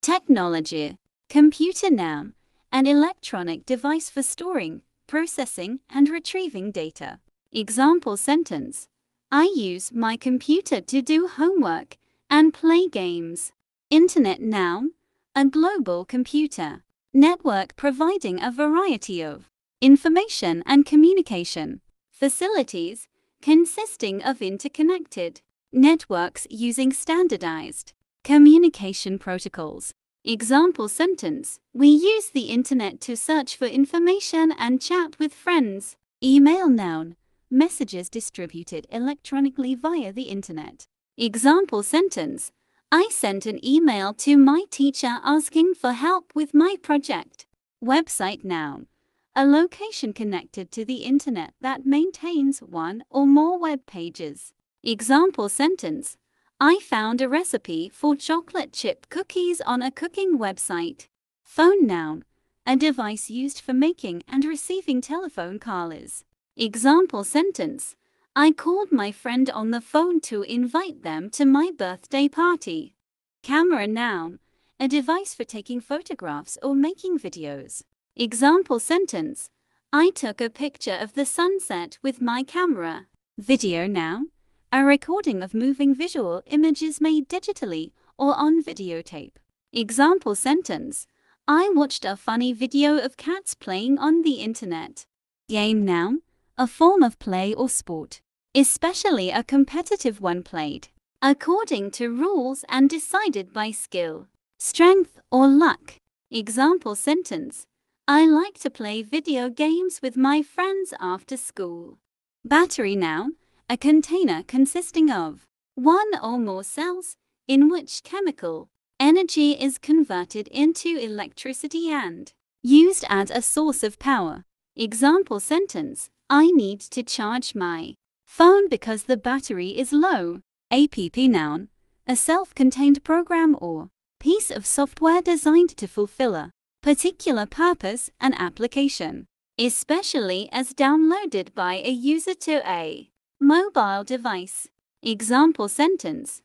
Technology. Computer noun. An electronic device for storing, processing, and retrieving data. Example sentence. I use my computer to do homework and play games. Internet noun. A global computer network providing a variety of information and communication facilities consisting of interconnected networks using standardized communication protocols. Example sentence. We use the internet to search for information and chat with friends. Email noun. Messages distributed electronically via the internet. Example sentence. I sent an email to my teacher asking for help with my project. Website noun. A location connected to the internet that maintains one or more web pages. Example sentence. I found a recipe for chocolate chip cookies on a cooking website. Phone noun. A device used for making and receiving telephone calls. Example sentence. I called my friend on the phone to invite them to my birthday party. Camera noun. A device for taking photographs or making videos. Example sentence. I took a picture of the sunset with my camera. Video noun. A recording of moving visual images made digitally or on videotape. Example sentence. I watched a funny video of cats playing on the internet. Game noun. A form of play or sport, especially a competitive one played according to rules and decided by skill, strength, or luck. Example sentence. I like to play video games with my friends after school. Battery noun. A container consisting of one or more cells in which chemical energy is converted into electricity and used as a source of power. Example sentence. I need to charge my phone because the battery is low. App noun. A self-contained program or piece of software designed to fulfill a particular purpose and application, especially as downloaded by a user to a mobile device. Example sentence.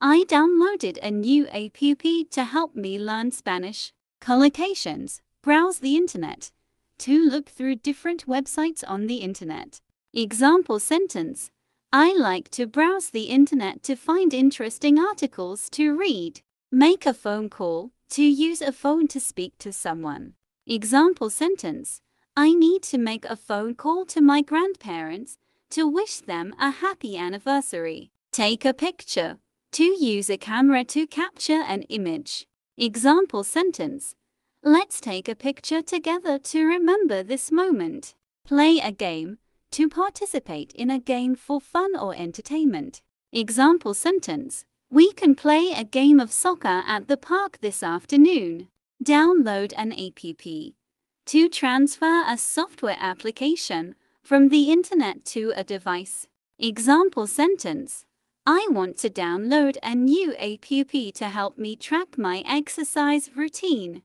I downloaded a new app to help me learn Spanish. Collocations. Browse the internet. To look through different websites on the internet. Example sentence. I like to browse the internet to find interesting articles to read. Make a phone call. To use a phone to speak to someone. Example sentence. I need to make a phone call to my grandparents to wish them a happy anniversary. Take a picture. To use a camera to capture an image. Example sentence. Let's take a picture together to remember this moment. Play a game. To participate in a game for fun or entertainment. Example sentence. We can play a game of soccer at the park this afternoon. Download an app. To transfer a software application from the internet to a device. Example sentence. I want to download a new app to help me track my exercise routine.